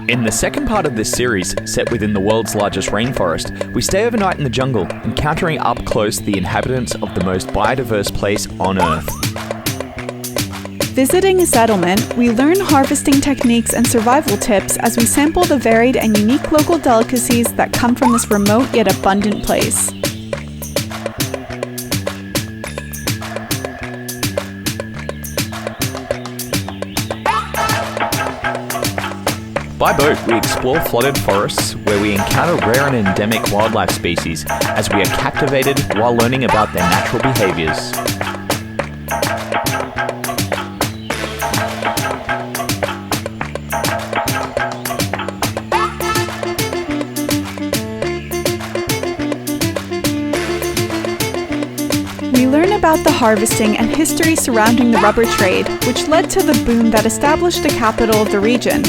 In the second part of this series, set within the world's largest rainforest, we stay overnight in the jungle, encountering up close the inhabitants of the most biodiverse place on Earth. Visiting a settlement, we learn harvesting techniques and survival tips as we sample the varied and unique local delicacies that come from this remote yet abundant place. By boat, we explore flooded forests where we encounter rare and endemic wildlife species as we are captivated while learning about their natural behaviors. We learn about the harvesting and history surrounding the rubber trade, which led to the boom that established the capital of the region,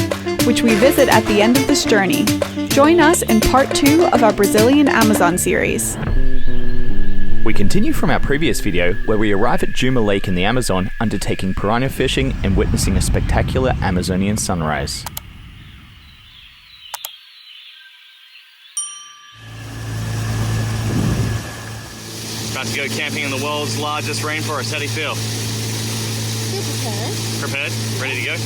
which we visit at the end of this journey. Join us in part 2 of our Brazilian Amazon series. We continue from our previous video where we arrive at Juma Lake in the Amazon, undertaking piranha fishing and witnessing a spectacular Amazonian sunrise. About to go camping in the world's largest rainforest. How do you feel? Prepared? Ready to go?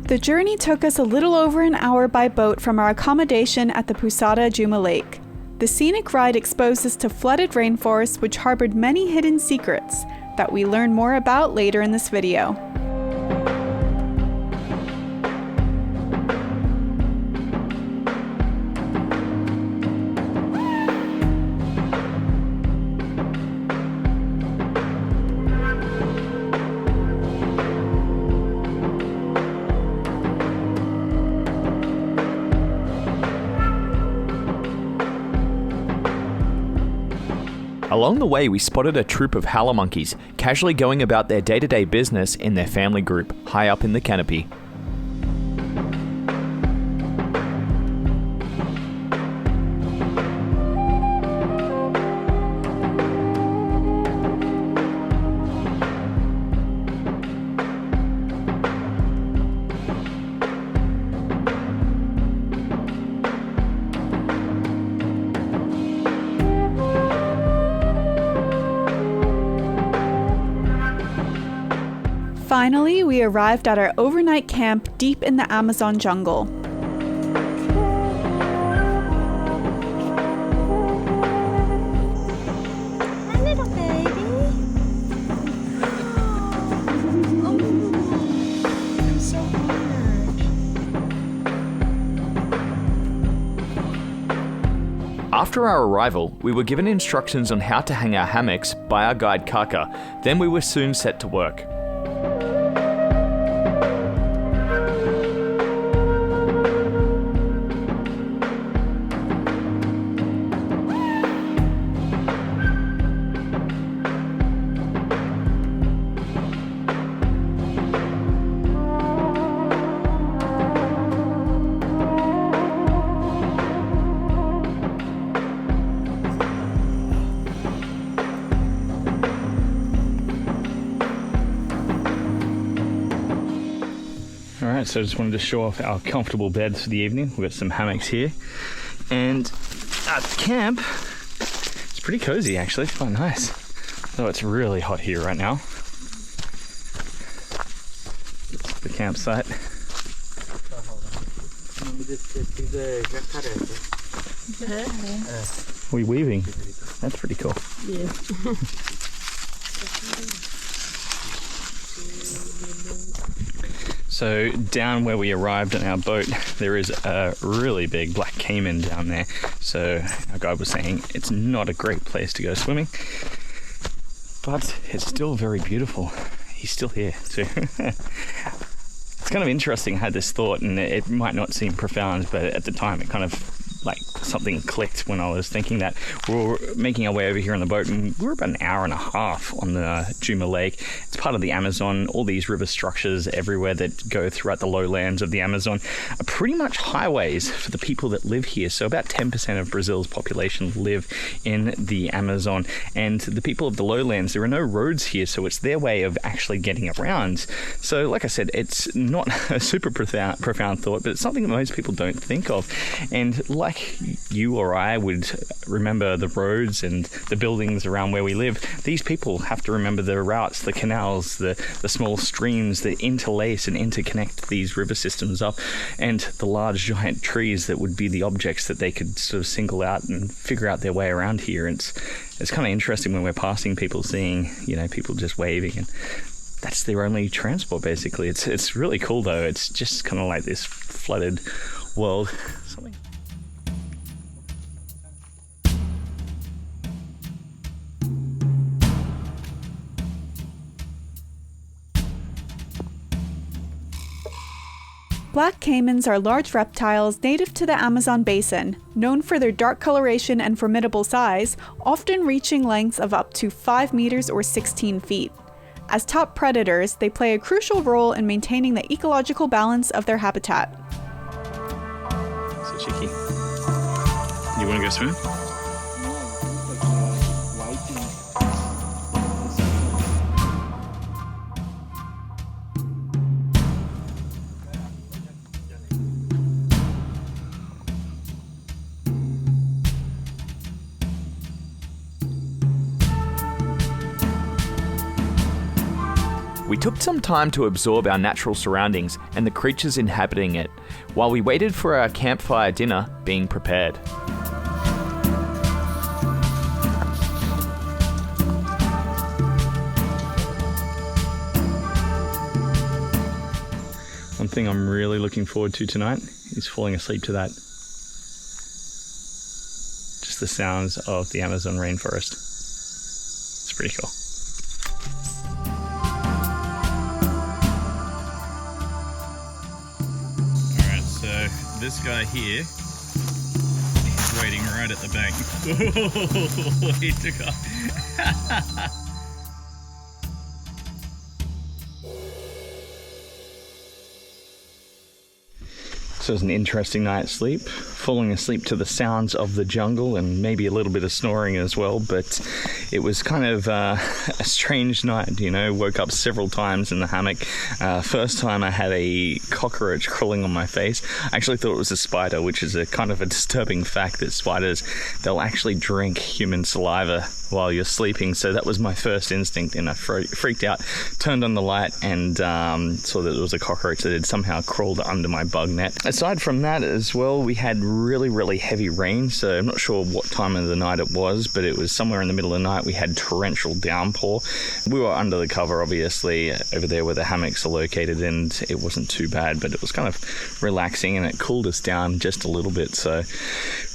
The journey took us a little over an hour by boat from our accommodation at the Pousada Juma Lake. The scenic ride exposed us to flooded rainforests which harbored many hidden secrets that we learn more about later in this video. Along the way, we spotted a troop of howler monkeys casually going about their day-to-day business in their family group, high up in the canopy. Finally, we arrived at our overnight camp deep in the Amazon jungle. My little baby. I'm so honored. After our arrival, we were given instructions on how to hang our hammocks by our guide Kaka. Then we were soon set to work. Alright, so I just wanted to show off our comfortable beds for the evening. We've got some hammocks here. And at the camp, it's pretty cozy actually, it's quite nice. Though it's really hot here right now. The campsite. Are we weaving? That's pretty cool. Yeah. So down where we arrived on our boat, there is a really big black caiman down there. So our guide was saying it's not a great place to go swimming, but it's still very beautiful. He's still here too. It's kind of interesting. I had this thought, and it might not seem profound, but at the time it kind of like something clicked when I was thinking that. We were making our way over here on the boat, and we were about an hour and a half on the Juma Lake. It's part of the Amazon. All these river structures everywhere that go throughout the lowlands of the Amazon are pretty much highways for the people that live here. So about 10% of Brazil's population live in the Amazon, and the people of the lowlands, there are no roads here, so it's their way of actually getting around. So like I said, it's not a super profound thought, but it's something that most people don't think of. And like you or I would remember the roads and the buildings around where we live, these people have to remember the routes, the canals, the small streams that interlace and interconnect these river systems up, and the large giant trees that would be the objects that they could sort of single out and figure out their way around here. And it's kind of interesting when we're passing people, seeing, you know, people just waving, and that's their only transport basically. It's really cool though. It's just kind of like this flooded world. Something. Black caimans are large reptiles native to the Amazon basin, known for their dark coloration and formidable size, often reaching lengths of up to 5 meters or 16 feet. As top predators, they play a crucial role in maintaining the ecological balance of their habitat. So cheeky. You want to go swim? We took some time to absorb our natural surroundings and the creatures inhabiting it, while we waited for our campfire dinner being prepared. One thing I'm really looking forward to tonight is falling asleep to that. Just the sounds of the Amazon rainforest. It's pretty cool. Alright, so this guy here is waiting right at the bank. He took off. So it was an interesting night's sleep, falling asleep to the sounds of the jungle and maybe a little bit of snoring as well, but it was kind of a strange night, you know. Woke up several times in the hammock. First time I had a cockroach crawling on my face. I actually thought it was a spider, which is a kind of a disturbing fact that spiders, they'll actually drink human saliva while you're sleeping. So that was my first instinct, and I freaked out, turned on the light, and saw that it was a cockroach that had somehow crawled under my bug net. Aside from that as well, we had really, really heavy rain, so I'm not sure what time of the night it was, but it was somewhere in the middle of the night. We had torrential downpour. We were under the cover, obviously, over there where the hammocks are located, and it wasn't too bad, but it was kind of relaxing, and it cooled us down just a little bit. So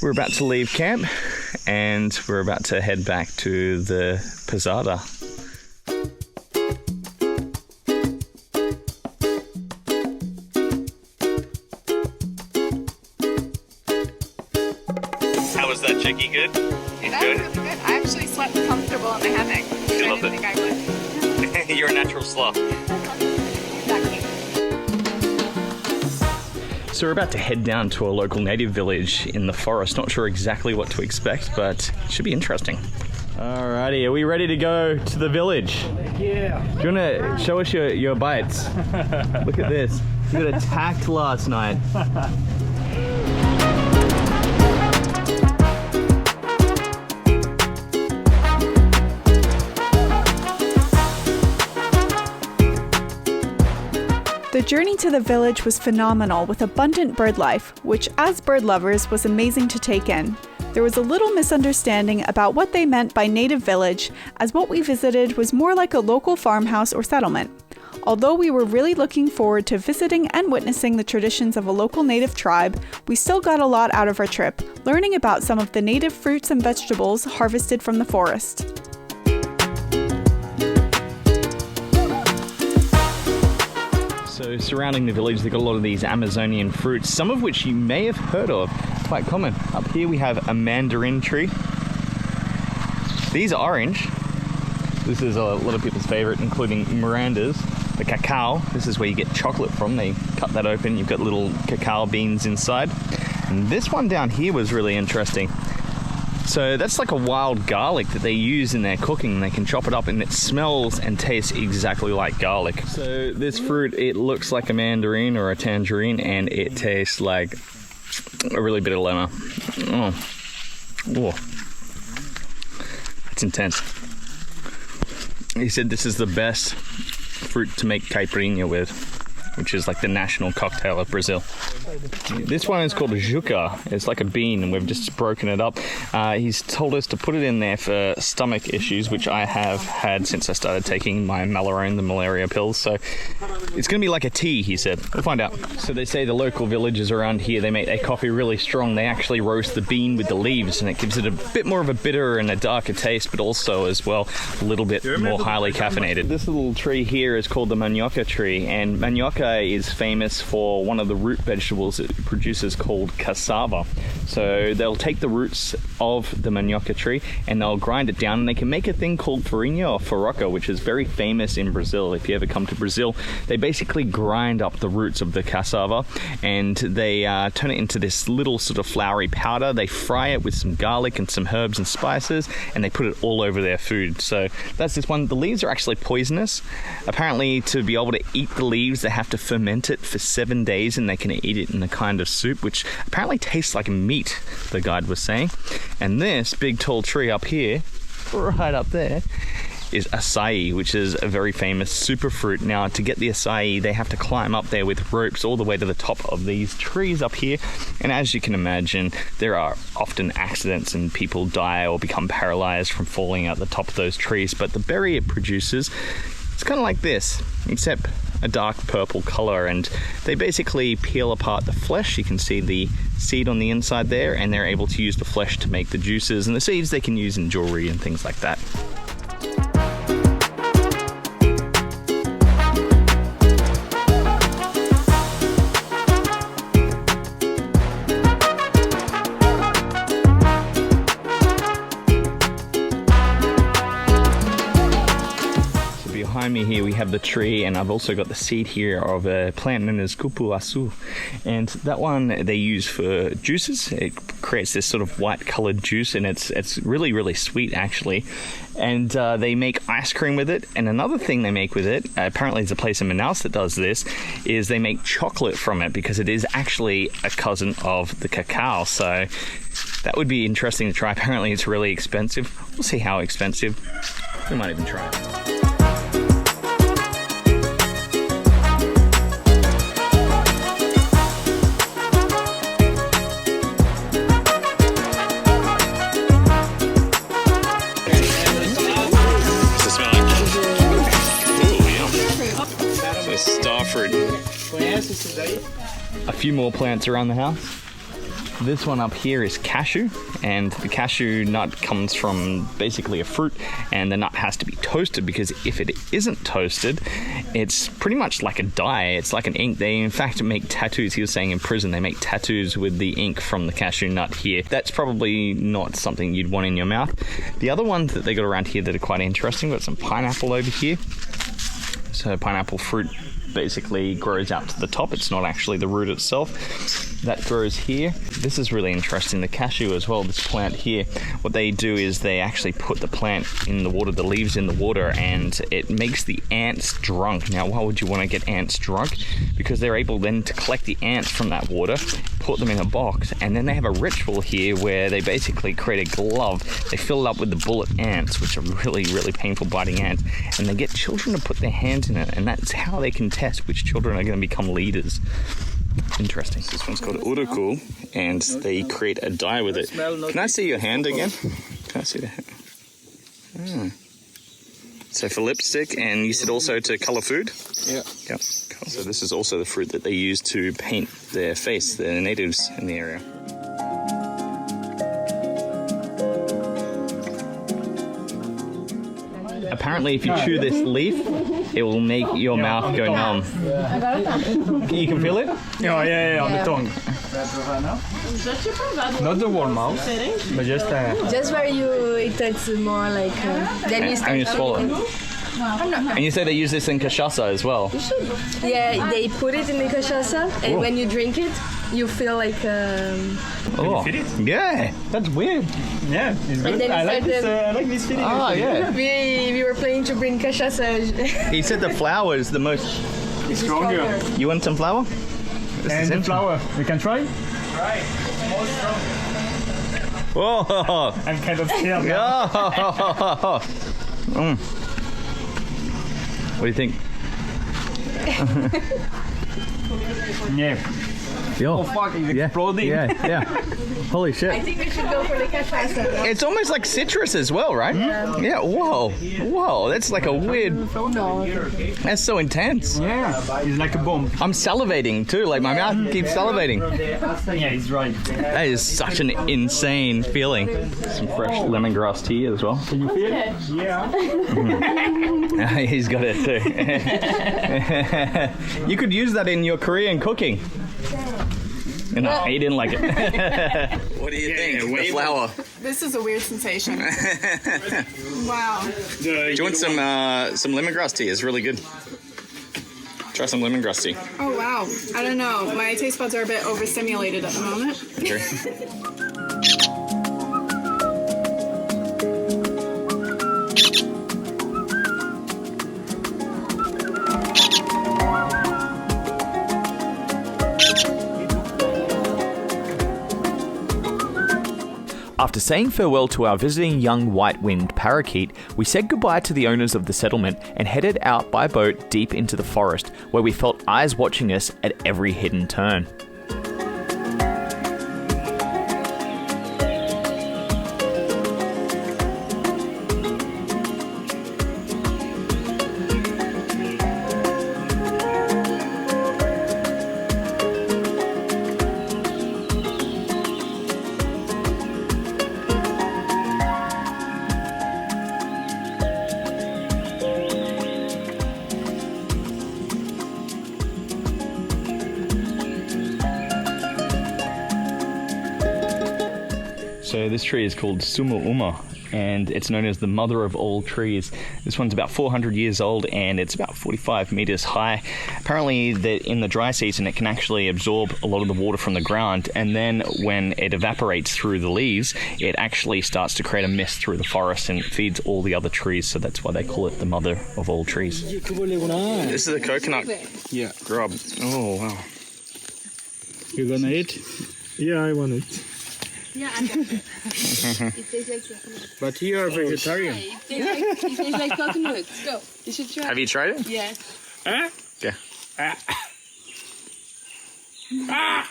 we're about to leave camp, and we're about to head back to the Pousada. How was that, Chicky? Good? You That was really good. I actually slept comfortable in the hammock. You I loved didn't it? think I would. You're a natural sloth. Exactly. So we're about to head down to a local native village in the forest. Not sure exactly what to expect, but it should be interesting. Alrighty, are we ready to go to the village? Yeah. Do you want to show us your bites? Look at this. You got attacked last night. The journey to the village was phenomenal, with abundant bird life, which as bird lovers was amazing to take in. There was a little misunderstanding about what they meant by native village, as what we visited was more like a local farmhouse or settlement. Although we were really looking forward to visiting and witnessing the traditions of a local native tribe, we still got a lot out of our trip, learning about some of the native fruits and vegetables harvested from the forest. So surrounding the village, they've got a lot of these Amazonian fruits, some of which you may have heard of, quite common. Up here we have a mandarin tree. These are orange. This is a lot of people's favorite, including Miranda's. The cacao, this is where you get chocolate from. They cut that open, you've got little cacao beans inside. And this one down here was really interesting. So that's like a wild garlic that they use in their cooking. They can chop it up and it smells and tastes exactly like garlic. So this fruit, it looks like a mandarin or a tangerine, and it tastes like a really bitter lemon. Oh, it's intense. He said this is the best fruit to make caipirinha with, which is like the national cocktail of Brazil. This one is called juca. It's like a bean, and we've just broken it up. He's told us to put it in there for stomach issues, which I have had since I started taking my Malarone, the malaria pills. So it's going to be like a tea, he said. We'll find out. So they say the local villagers around here, they make their coffee really strong. They actually roast the bean with the leaves, and it gives it a bit more of a bitter and a darker taste, but also as well a little bit more highly caffeinated. This little tree here is called the manioca tree, and manioca is famous for one of the root vegetables it produces called cassava. So they'll take the roots of the manioca tree and they'll grind it down, and they can make a thing called farinha or faroca, which is very famous in Brazil. If you ever come to Brazil, they basically grind up the roots of the cassava and they turn it into this little sort of floury powder. They fry it with some garlic and some herbs and spices, and they put it all over their food. So that's this one. The leaves are actually poisonous. Apparently, to be able to eat the leaves, they have to ferment it for 7 days, and they can eat it in a kind of soup, which apparently tastes like meat, the guide was saying. And this big tall tree up here, right up there, is acai, which is a very famous superfruit. Now, to get the acai, they have to climb up there with ropes all the way to the top of these trees up here. And as you can imagine, there are often accidents and people die or become paralyzed from falling out the top of those trees. But the berry it produces, it's kind of like this, except a dark purple color, and they basically peel apart the flesh. You can see the seed on the inside there, and they're able to use the flesh to make the juices, and the seeds they can use in jewelry and things like that. Behind me here we have the tree, and I've also got the seed here of a plant known as cupuaçu, and that one they use for juices. It creates this sort of white colored juice, and it's really, really sweet actually. And they make ice cream with it. And another thing they make with it, apparently there's a place in Manaus that does this, is they make chocolate from it, because it is actually a cousin of the cacao. So that would be interesting to try. Apparently it's really expensive. We'll see how expensive. We might even try it. A few more plants around the house. This one up here is cashew, and the cashew nut comes from basically a fruit, and the nut has to be toasted, because if it isn't toasted, it's pretty much like a dye. It's like an ink. They in fact make tattoos. He was saying in prison they make tattoos with the ink from the cashew nut here. That's probably not something you'd want in your mouth. The other ones that they got around here that are quite interesting, got some pineapple over here. So pineapple fruit basically grows out to the top. It's not actually the root itself. That grows here. This is really interesting, the cashew as well, this plant here. What they do is they actually put the plant in the water, the leaves in the water, and it makes the ants drunk. Now, why would you want to get ants drunk? Because they're able then to collect the ants from that water, put them in a box, and then they have a ritual here where they basically create a glove. They fill it up with the bullet ants, which are really, really painful biting ants, and they get children to put their hands in it, and that's how they can test which children are going to become leaders. Interesting. This one's called uruku, and they create a dye with it. Can I see your hand again? Can I see the hand? So for lipstick, and you said also to colour food? Yeah. Cool. So this is also the fruit that they use to paint their face, the natives in the area. apparently if you chew this leaf, it will make your mouth go numb. You can feel it? Yeah, on the tongue. Not the whole mouth, but just Just where it takes more like then you And you swallow it. And you say they use this in cachaça as well. Yeah, they put it in the cachaça, and when you drink it, you feel like. Oh, yeah, that's weird. yeah, it's good. then I like it's this. I like this feeling. Oh, yeah. We were planning to bring cachaça. He said the flour is the most. It's stronger. You want some flour? And the flour, we can try. Whoa! I'm kind of scared now. Mm. What do you think? Yeah. Oh fuck! It's exploding. Yeah. Holy shit! I think we should go for the cachaça. It's almost like citrus as well, right? Yeah. Whoa! That's like a weird. That's so intense. Yeah, it's like a bomb. I'm salivating too. Like my mouth keeps salivating. Yeah, it's right. That is such an insane feeling. Some fresh lemongrass tea as well. Can you feel it? Yeah. He's got it too. You could use that in your Korean cooking. No, he didn't like it. What do you think? The flour. This is a weird sensation. Wow. Do you want some lemongrass tea? It's really good. Try some lemongrass tea. Oh, wow. I don't know. My taste buds are a bit overstimulated at the moment. Okay. After saying farewell to our visiting young white-winged parakeet, we said goodbye to the owners of the settlement and headed out by boat deep into the forest, where we felt eyes watching us at every hidden turn. So this tree is called Sumu Uma, and it's known as the mother of all trees. This one's about 400 years old and it's about 45 meters high. Apparently in the dry season it can actually absorb a lot of the water from the ground, and then when it evaporates through the leaves, it actually starts to create a mist through the forest and it feeds all the other trees, so that's why they call it the mother of all trees. This is a coconut grub. Oh, wow. You gonna eat? Yeah, I want it. Yeah, I got it. It tastes like coconut. But you are vegetarian. It tastes like coconut. Go. You should try. Have you tried it? Yeah. Huh? Yeah.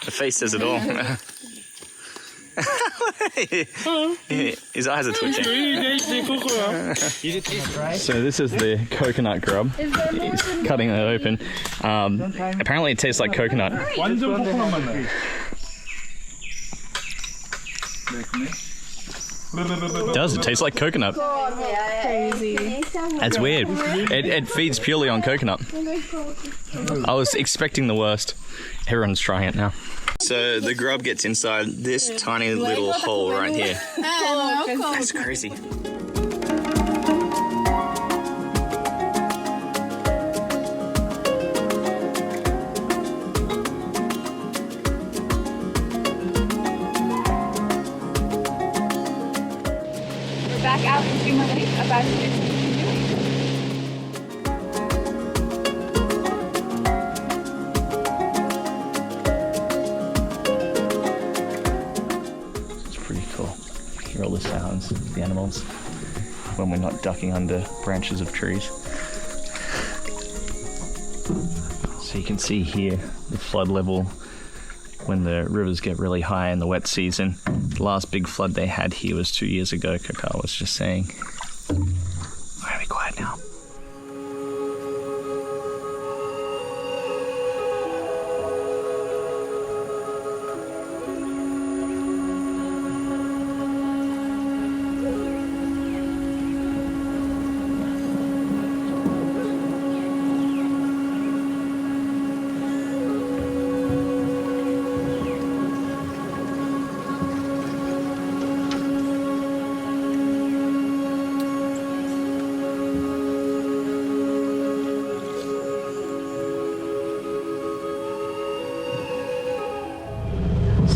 The face says it all. His eyes are twitching. So this is the coconut grub. He's cutting it open. Apparently it tastes like coconut. It does. It tastes like coconut. Crazy. That's weird. It feeds purely on coconut. I was expecting the worst. Everyone's trying it now. So the grub gets inside this tiny little hole right here. That's crazy. Back out in Juma Lake, about to do some canoeing. It's pretty cool. Hear all the sounds of the animals when we're not ducking under branches of trees. So you can see here the flood level when the rivers get really high in the wet season. The last big flood they had here was 2 years ago, Kaka was just saying. I'm gonna be quiet now.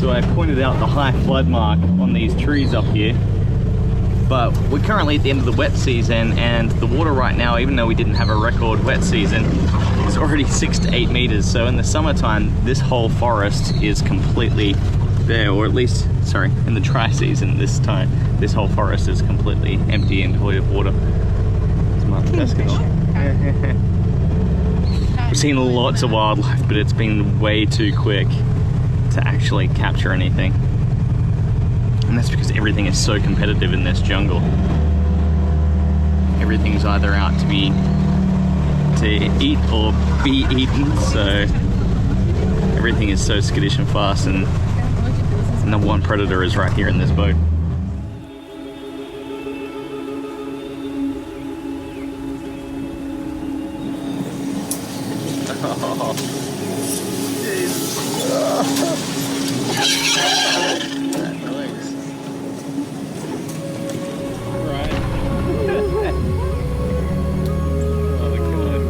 So I pointed out the high flood mark on these trees up here. But we're currently at the end of the wet season, and the water right now, even though we didn't have a record wet season, is already 6 to 8 meters. So in the summertime, this whole forest is completely bare, or at least, sorry, in the dry season this time, this whole forest is completely empty and void of water. We've seen lots of wildlife, but it's been way too quick to actually capture anything. And that's because everything is so competitive in this jungle. Everything's either out to eat or be eaten, so everything is so skittish and fast, and the number one predator is right here in this boat. Oh, that noise. Right. Oh god.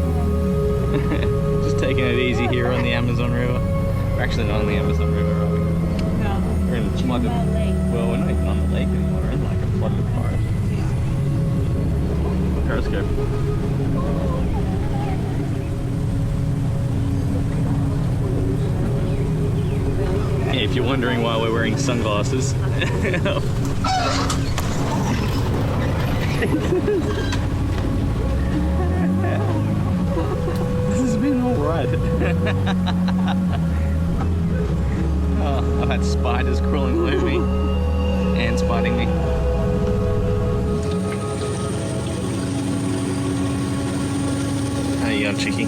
Just taking it easy here on the Amazon River. We're actually not on the Amazon River, are we? No. We're in a flooded lake. Well, we're not even on the lake anymore. We're in like a flooded forest. Periscope. If you're wondering why we're wearing sunglasses. This has been alright. Oh, I've had spiders crawling all over me. Ants biting me. How you going, Chicky?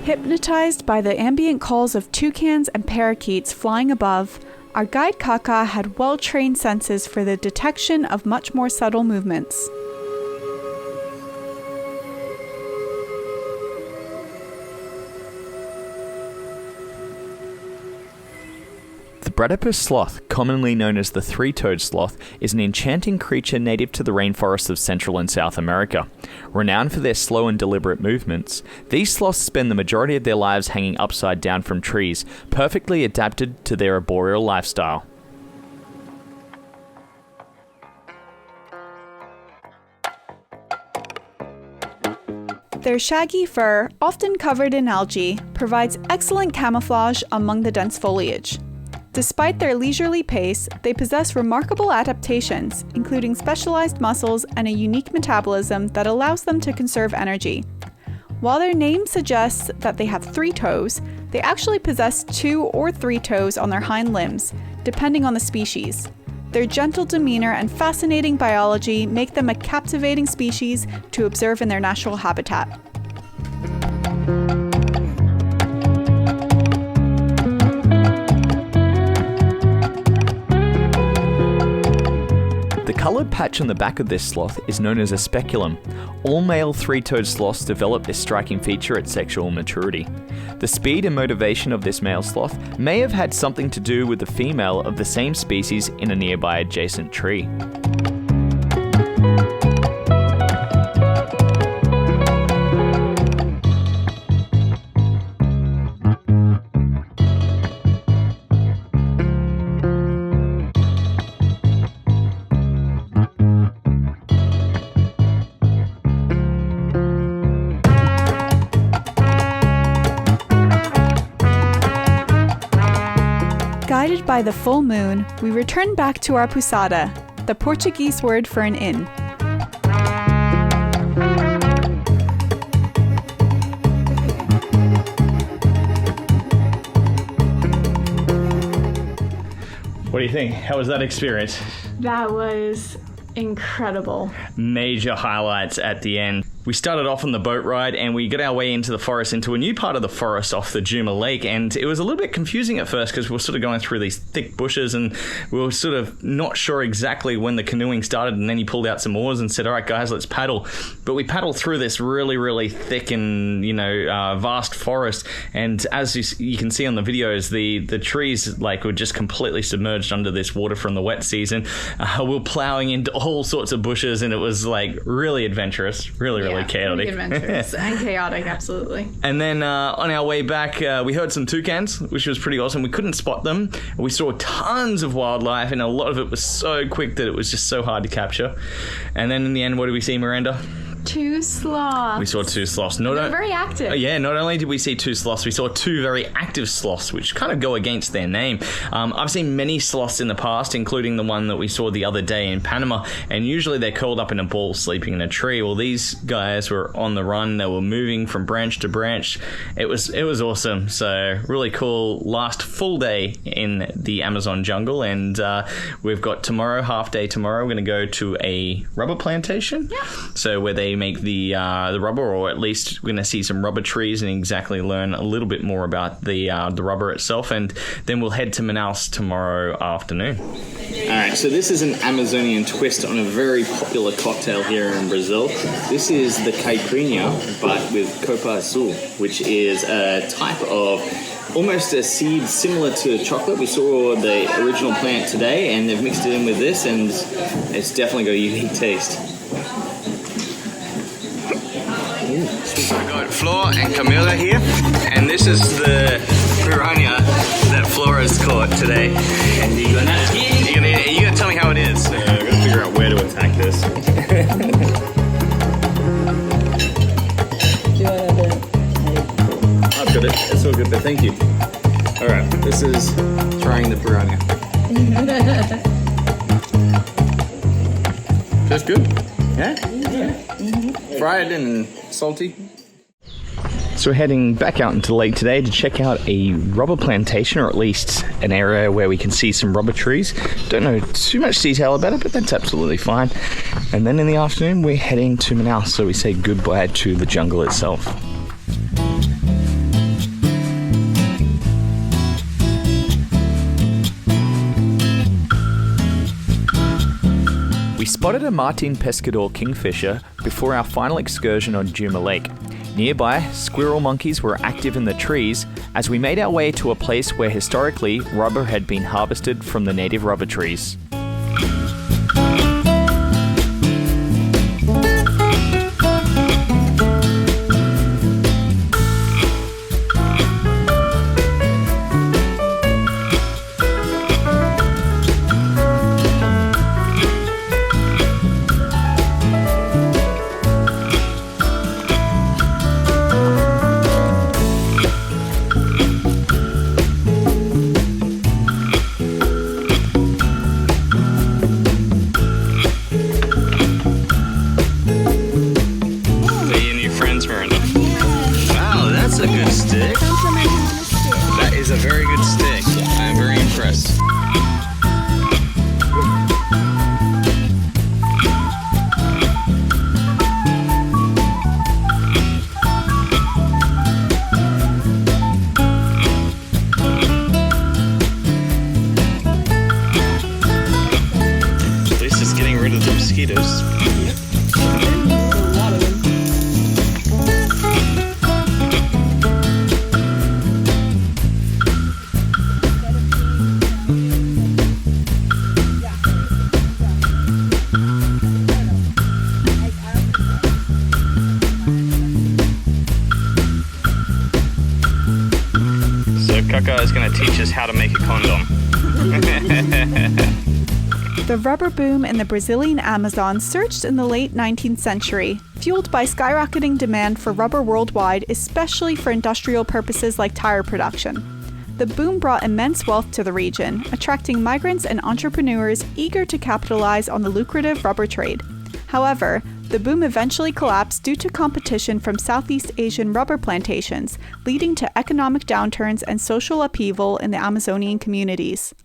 Hypnotized by the ambient calls of toucans and parakeets flying above, our guide Kaka had well-trained senses for the detection of much more subtle movements. The Bradipus sloth, commonly known as the three-toed sloth, is an enchanting creature native to the rainforests of Central and South America. Renowned for their slow and deliberate movements, these sloths spend the majority of their lives hanging upside down from trees, perfectly adapted to their arboreal lifestyle. Their shaggy fur, often covered in algae, provides excellent camouflage among the dense foliage. Despite their leisurely pace, they possess remarkable adaptations, including specialized muscles and a unique metabolism that allows them to conserve energy. While their name suggests that they have 3 toes, they actually possess 2 or 3 toes on their hind limbs, depending on the species. Their gentle demeanor and fascinating biology make them a captivating species to observe in their natural habitat. The coloured patch on the back of this sloth is known as a speculum. All male three-toed sloths develop this striking feature at sexual maturity. The speed and motivation of this male sloth may have had something to do with the female of the same species in a nearby adjacent tree. Guided by the full moon, we return back to our pousada, the Portuguese word for an inn. What do you think? How was that experience? That was Incredible. Major highlights at the end. We started off on the boat ride and we got our way into the forest, into a new part of the forest off the Juma Lake, and it was a little bit confusing at first because we were sort of going through these thick bushes and we were sort of not sure exactly when the canoeing started, and then he pulled out some oars and said, all right guys, let's paddle. But we paddled through this really, really thick and, vast forest, and as you can see on the videos, the trees were just completely submerged under this water from the wet season. We were plowing into all sorts of bushes and it was really adventurous, really chaotic. Really adventurous and chaotic, absolutely. And then on our way back, we heard some toucans, which was pretty awesome. We couldn't spot them. We saw tons of wildlife, and a lot of it was so quick that it was just so hard to capture. And then in the end, what did we see, Miranda? 2 sloths. We saw 2 sloths. They're very active. Yeah, not only did we see 2 sloths, we saw 2 very active sloths, which kind of go against their name. I've seen many sloths in the past, including the one that we saw the other day in Panama, and usually they're curled up in a ball sleeping in a tree. Well, these guys were on the run. They were moving from branch to branch. It was awesome. So really cool last full day in the Amazon jungle, and we've got tomorrow, half day tomorrow. We're going to go to a rubber plantation. Yeah. So where they make the rubber, or at least we're going to see some rubber trees and exactly learn a little bit more about the rubber itself, and then we'll head to Manaus tomorrow afternoon. Alright, so this is an Amazonian twist on a very popular cocktail here in Brazil. This is the caipirinha, but with copa azul, which is a type of almost a seed similar to chocolate. We saw the original plant today and they've mixed it in with this, and it's definitely got a unique taste. I've got Flor and Camila here, and this is the piranha that Flora has caught today. And you're gonna tell me how it is. So I'm gonna figure out where to attack this. I've got it. It's all good, but thank you. All right, this is trying the piranha. Tastes good. Yeah? Fried and salty. So we're heading back out into the lake today to check out a rubber plantation, or at least an area where we can see some rubber trees. Don't know too much detail about it, but that's absolutely fine. And then in the afternoon, we're heading to Manaus, so we say goodbye to the jungle itself. We spotted a Martin pescador kingfisher before our final excursion on Juma Lake. Nearby, squirrel monkeys were active in the trees as we made our way to a place where historically rubber had been harvested from the native rubber trees. That is a very good stick. I'm very impressed. At least it's getting rid of the mosquitoes. Kaka is going to teach us how to make a condom. The rubber boom in the Brazilian Amazon surged in the late 19th century, fueled by skyrocketing demand for rubber worldwide, especially for industrial purposes like tire production. The boom brought immense wealth to the region, attracting migrants and entrepreneurs eager to capitalize on the lucrative rubber trade. However, the boom eventually collapsed due to competition from Southeast Asian rubber plantations, leading to economic downturns and social upheaval in the Amazonian communities.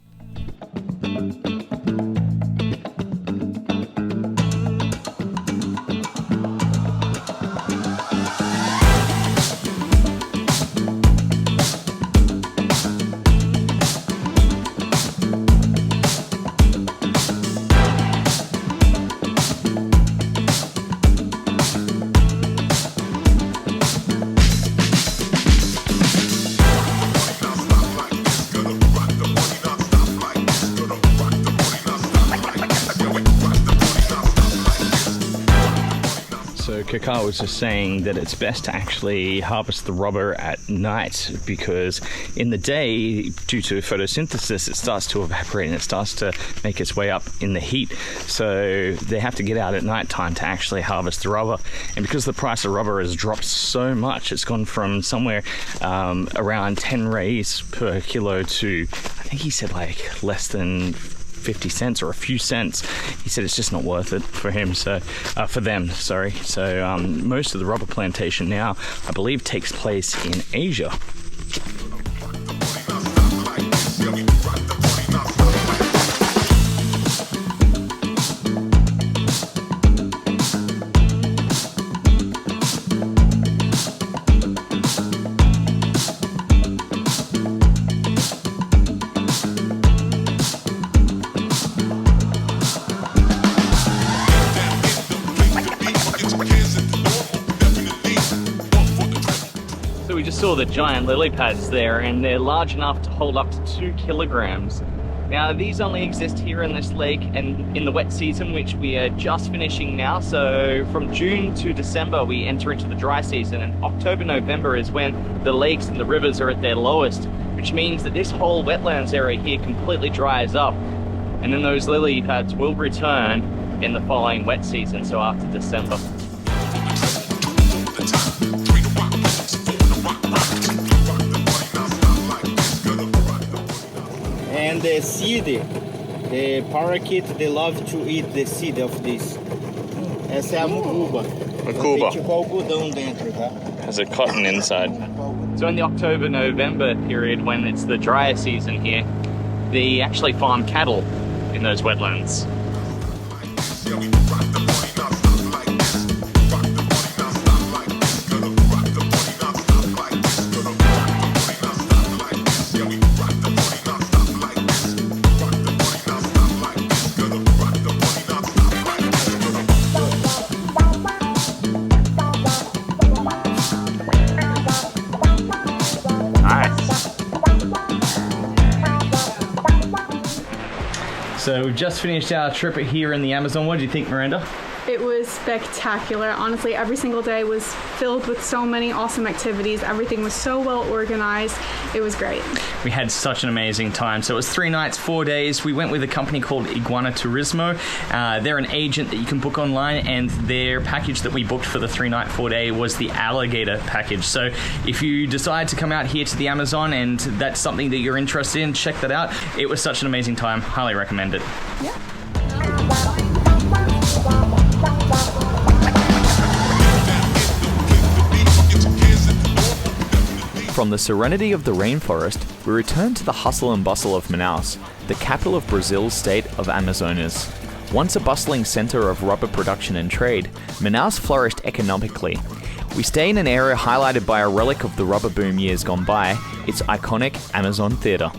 Kakar was just saying that it's best to actually harvest the rubber at night because in the day, due to photosynthesis, it starts to evaporate and it starts to make its way up in the heat. So they have to get out at night time to actually harvest the rubber. And because the price of rubber has dropped so much, it's gone from somewhere around 10 rays per kilo to, I think he said like less than 50 cents or a few cents. He said it's just not worth it for him, so for them, sorry. So most of the rubber plantation now, I believe, takes place in Asia. We just saw the giant lily pads there, and they're large enough to hold up to 2 kilograms. Now these only exist here in this lake and in the wet season, which we are just finishing now. So from June to December we enter into the dry season, and October, November is when the lakes and the rivers are at their lowest, which means that this whole wetlands area here completely dries up, and then those lily pads will return in the following wet season, so after December. And the seed, the parakeet, they love to eat the seed of this. Essa é a mucuba. Mucuba. Tem tipo algodão dentro, tá? Has a cotton inside. So in the October-November period, when it's the drier season here, they actually farm cattle in those wetlands. So we've just finished our trip here in the Amazon. What do you think, Miranda? It was spectacular. Honestly, every single day was filled with so many awesome activities. Everything was so well organized. It was great. We had such an amazing time. So it was 3 nights, 4 days. We went with a company called Iguana Turismo. They're an agent that you can book online, and their package that we booked for the 3-night, 4-day was the alligator package. So if you decide to come out here to the Amazon and that's something that you're interested in, check that out. It was such an amazing time. Highly recommend it. Yeah. From the serenity of the rainforest, we return to the hustle and bustle of Manaus, the capital of Brazil's state of Amazonas. Once a bustling center of rubber production and trade, Manaus flourished economically. We stay in an area highlighted by a relic of the rubber boom years gone by, its iconic Amazon Theatre.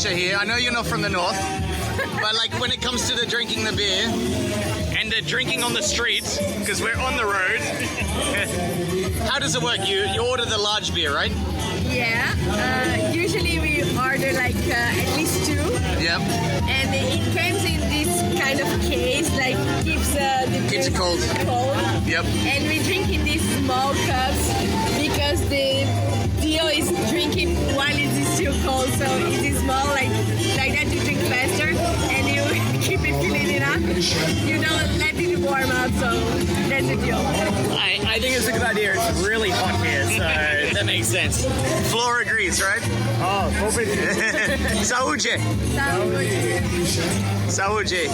Here. I know you're not from the north, but like when it comes to the drinking the beer and the drinking on the streets, because we're on the road, how does it work? You order the large beer, right? Yeah, usually we order like at least 2. Yep. And it comes in this kind of case, like keeps it cold. Yep. And we drink in these small cups because the deal is drinking while it is still cold, so it is small, like that you drink faster and you keep it filling enough. You don't let it warm up, so that's the deal. I think it's a good idea. It's really hot here, so that makes sense. Flora agrees, right? Oh, Saúde! Saúde!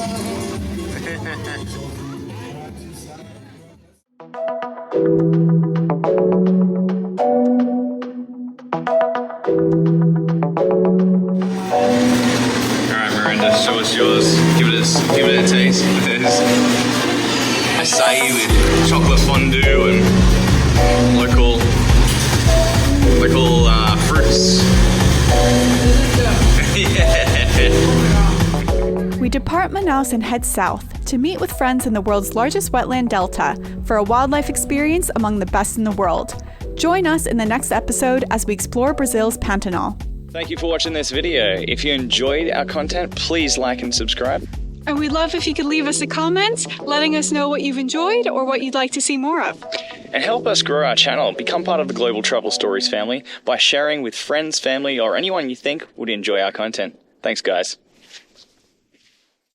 Alright, Miranda, show us yours. Give it a taste. There's acai with chocolate fondue and local fruits. We depart Manaus and head south to meet with friends in the world's largest wetland delta for a wildlife experience among the best in the world. Join us in the next episode as we explore Brazil's Pantanal. Thank you for watching this video. If you enjoyed our content, please like and subscribe. And we'd love if you could leave us a comment letting us know what you've enjoyed or what you'd like to see more of. And help us grow our channel. Become part of the Global Travel Stories family by sharing with friends, family, or anyone you think would enjoy our content. Thanks, guys.